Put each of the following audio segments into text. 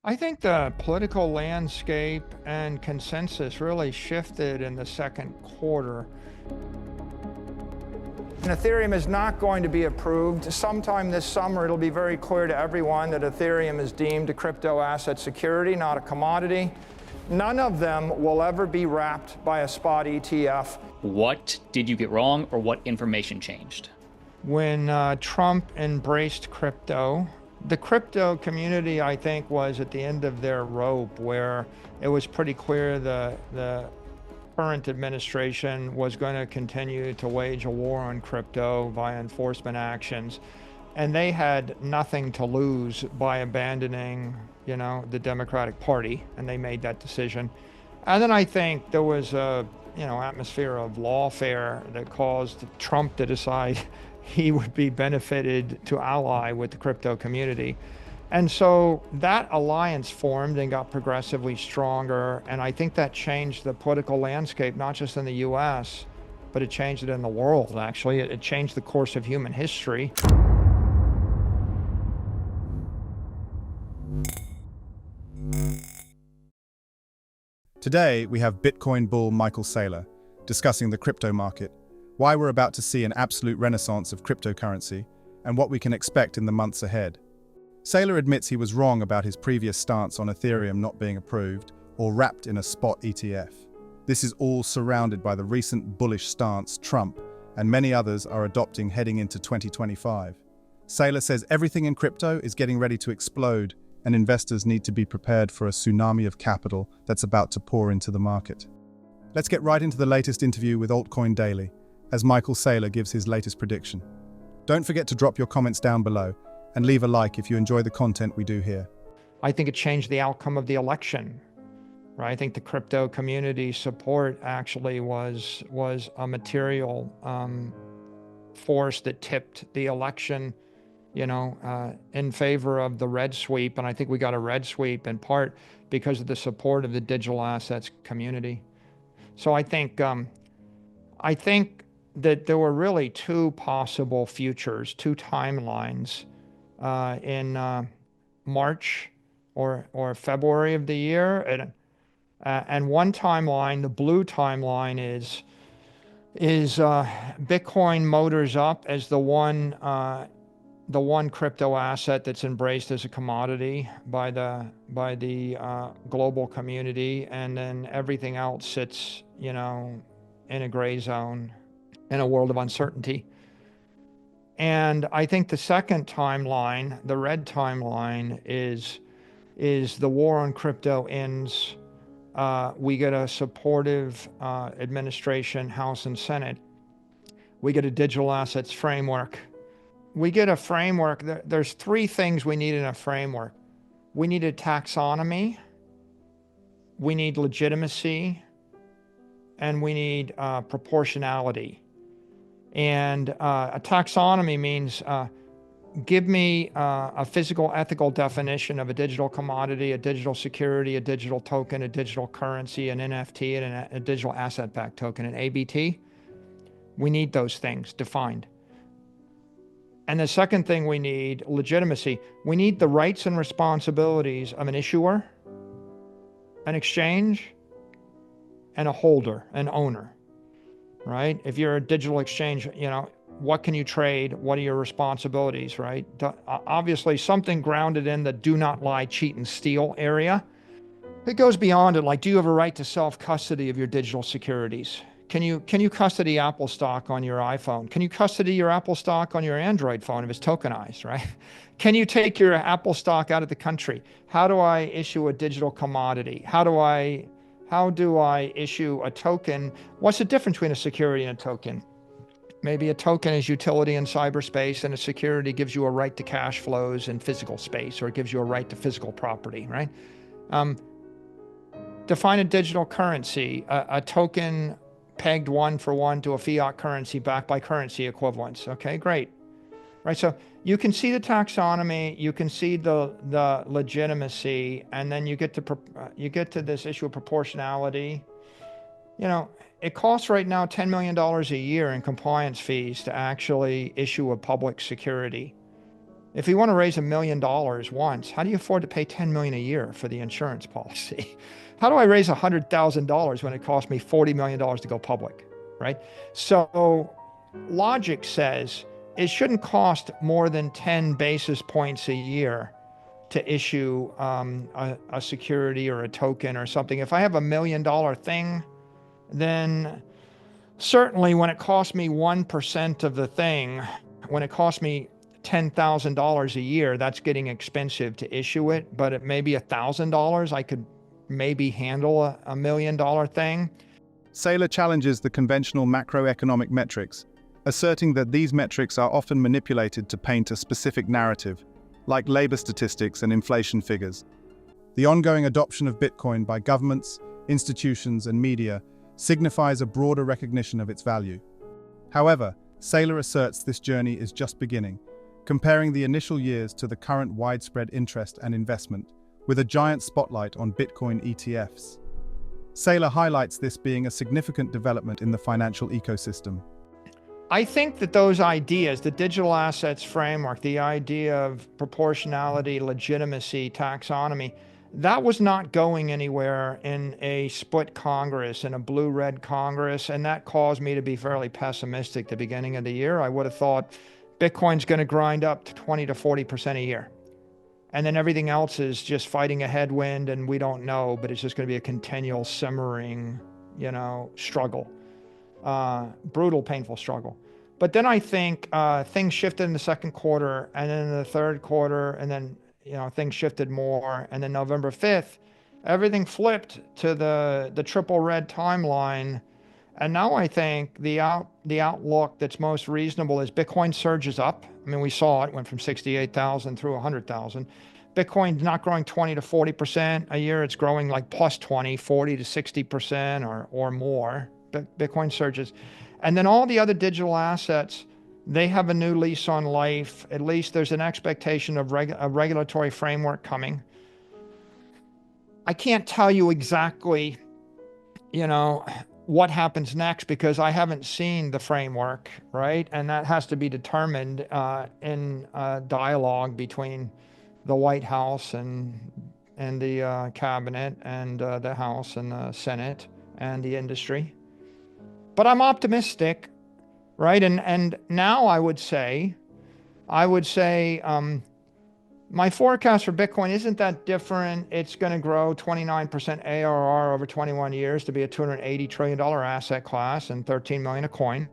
I think the political landscape and consensus really shifted in the second quarter. And Ethereum is not going to be approved. Sometime this summer, it'll be very clear to everyone that Ethereum is deemed a crypto asset security, not a commodity. None of them will ever be wrapped by a spot ETF. What did you get wrong, or what information changed? When Trump embraced crypto, the crypto community, I think, was at the end of their rope, where it was pretty clear the current administration was going to continue to wage a war on crypto via enforcement actions. And they had nothing to lose by abandoning, the Democratic Party, and they made that decision. And then I think there was a, atmosphere of lawfare that caused Trump to decide he would be benefited to ally with the crypto community. And so that alliance formed and got progressively stronger. And I think that changed the political landscape, not just in the US, but it changed it in the world, actually. It changed the course of human history. Today, we have Bitcoin bull Michael Saylor discussing the crypto market, why we're about to see an absolute renaissance of cryptocurrency, and what we can expect in the months ahead. Saylor admits he was wrong about his previous stance on Ethereum not being approved or wrapped in a spot ETF. This is all surrounded by the recent bullish stance Trump and many others are adopting heading into 2025. Saylor says everything in crypto is getting ready to explode, and investors need to be prepared for a tsunami of capital that's about to pour into the market. Let's get right into the latest interview with Altcoin Daily, as Michael Saylor gives his latest prediction. Don't forget to drop your comments down below and leave a like if you enjoy the content we do here. I think it changed the outcome of the election, right? I think the crypto community support actually was a material force that tipped the election, in favor of the red sweep. And I think we got a red sweep in part because of the support of the digital assets community. So I think that there were really two possible futures, two timelines in March or February of the year. And one timeline, the blue timeline, is Bitcoin motors up as the one crypto asset that's embraced as a commodity by the global community, and then everything else sits, in a gray zone, in a world of uncertainty. And I think the second timeline, the red timeline, is the war on crypto ends. We get a supportive administration, House and Senate. We get a digital assets framework. We get a framework. There's three things we need in a framework. We need a taxonomy, we need legitimacy, and we need proportionality. And a taxonomy means give me a physical, ethical definition of a digital commodity, a digital security, a digital token, a digital currency, an NFT, and a digital asset-backed token, an ABT. We need those things defined. And the second thing we need, legitimacy. We need the rights and responsibilities of an issuer, an exchange, and a holder, an owner, right? If you're a digital exchange, what can you trade? What are your responsibilities, right? Obviously, something grounded in the do not lie, cheat, and steal area. It goes beyond it, like, do you have a right to self-custody of your digital securities? Can you custody Apple stock on your iPhone? Can you custody your Apple stock on your Android phone if it's tokenized, right? Can you take your Apple stock out of the country? How do I issue a digital commodity? How do I issue a token? What's the difference between a security and a token? Maybe a token is utility in cyberspace, and a security gives you a right to cash flows in physical space, or it gives you a right to physical property, right? Define a digital currency, a token pegged one for one to a fiat currency backed by currency equivalents. Okay, great. Right, so you can see the taxonomy, you can see the legitimacy, and then you get to this issue of proportionality. It costs right now $10 million a year in compliance fees to actually issue a public security. If you want to raise $1 million once, how do you afford to pay $10 million a year for the insurance policy? How do I raise $100,000 when it cost me $40 million to go public, right? So logic says it shouldn't cost more than 10 basis points a year to issue a security or a token or something. If I have $1 million thing, then certainly when it costs me 1% of the thing, when it costs me $10,000 a year, that's getting expensive to issue it. But at maybe $1,000, I could maybe handle a $1 million thing. Saylor challenges the conventional macroeconomic metrics, asserting that these metrics are often manipulated to paint a specific narrative, like labor statistics and inflation figures. The ongoing adoption of Bitcoin by governments, institutions, and media signifies a broader recognition of its value. However, Saylor asserts this journey is just beginning, comparing the initial years to the current widespread interest and investment, with a giant spotlight on Bitcoin ETFs. Saylor highlights this being a significant development in the financial ecosystem. I think that those ideas, the digital assets framework, the idea of proportionality, legitimacy, taxonomy, that was not going anywhere in a split Congress, in a blue-red Congress, and that caused me to be fairly pessimistic at the beginning of the year. I would have thought Bitcoin's going to grind up to 20 to 40% a year. And then everything else is just fighting a headwind, and we don't know, but it's just going to be a continual simmering, struggle. Brutal, painful struggle. But then I think things shifted in the second quarter, and then in the third quarter, and then things shifted more. And then November 5th, everything flipped to the triple red timeline. And now I think the outlook that's most reasonable is Bitcoin surges up. I mean, we saw it went from 68,000 through 100,000. Bitcoin's not growing 20 to 40% a year. It's growing like plus 20, 40 to 60% or more. Bitcoin surges. And then all the other digital assets, they have a new lease on life. At least there's an expectation of a regulatory framework coming. I can't tell you exactly, what happens next because I haven't seen the framework, right? And that has to be determined in dialogue between the White House and the cabinet and the House and the Senate and the industry. But I'm optimistic, right? And now I would say, my forecast for Bitcoin isn't that different. It's going to grow 29% ARR over 21 years to be a $280 trillion asset class and 13 million a coin.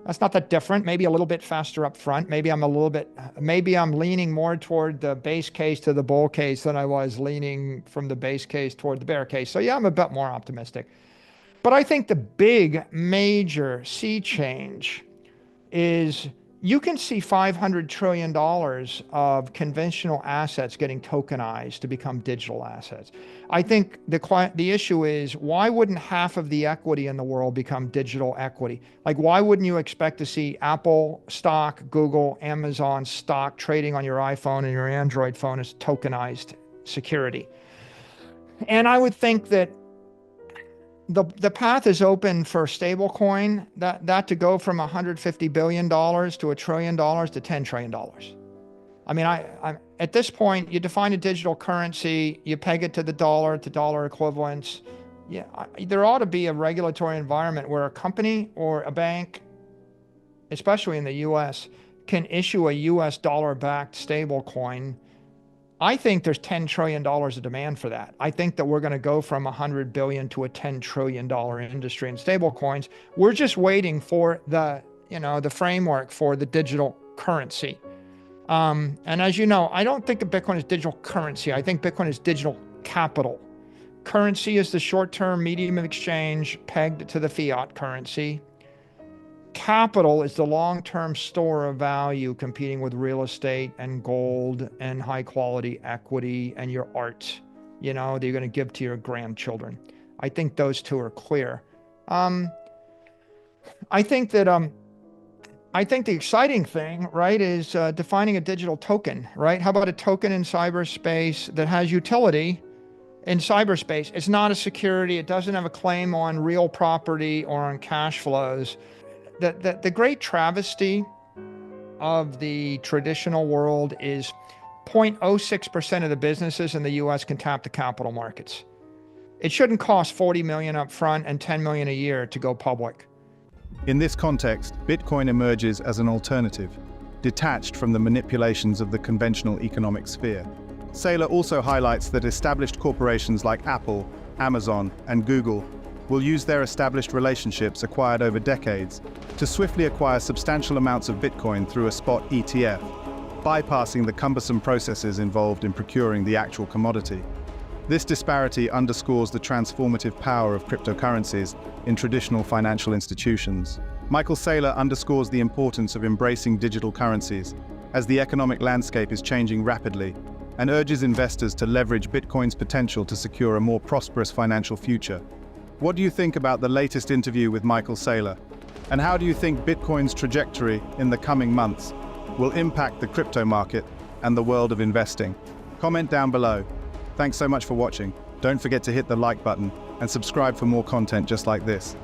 That's not that different. Maybe a little bit faster up front. Maybe I'm leaning more toward the base case to the bull case than I was leaning from the base case toward the bear case. So yeah, I'm a bit more optimistic. But I think the big major sea change is you can see $500 trillion of conventional assets getting tokenized to become digital assets. I think the issue is, why wouldn't half of the equity in the world become digital equity? Like, why wouldn't you expect to see Apple stock, Google, Amazon stock trading on your iPhone and your Android phone as tokenized security? And I would think that the path is open for stablecoin, that to go from $150 billion to $1 trillion to $10 trillion. I mean, I at this point, you define a digital currency, you peg it to the dollar, to dollar equivalents. Yeah, there ought to be a regulatory environment where a company or a bank, especially in the US, can issue a US dollar-backed stablecoin. I think there's $10 trillion of demand for that. I think that we're going to go from $100 billion to a $10 trillion industry in stablecoins. We're just waiting for the framework for the digital currency. And as you know, I don't think of Bitcoin as digital currency. I think Bitcoin is digital capital. Currency is the short-term medium of exchange pegged to the fiat currency. Capital is the long-term store of value competing with real estate and gold and high-quality equity and your art, that you're going to give to your grandchildren. I think those two are clear. I think the exciting thing, right, is defining a digital token, right? How about a token in cyberspace that has utility in cyberspace? It's not a security. It doesn't have a claim on real property or on cash flows. The great travesty of the traditional world is 0.06% of the businesses in the US can tap the capital markets. It shouldn't cost 40 million up front and 10 million a year to go public. In this context, Bitcoin emerges as an alternative, detached from the manipulations of the conventional economic sphere. Saylor also highlights that established corporations like Apple, Amazon, and Google will use their established relationships acquired over decades to swiftly acquire substantial amounts of Bitcoin through a spot ETF, bypassing the cumbersome processes involved in procuring the actual commodity. This disparity underscores the transformative power of cryptocurrencies in traditional financial institutions. Michael Saylor underscores the importance of embracing digital currencies as the economic landscape is changing rapidly, and urges investors to leverage Bitcoin's potential to secure a more prosperous financial future. What do you think about the latest interview with Michael Saylor? And how do you think Bitcoin's trajectory in the coming months will impact the crypto market and the world of investing? Comment down below. Thanks so much for watching. Don't forget to hit the like button and subscribe for more content just like this.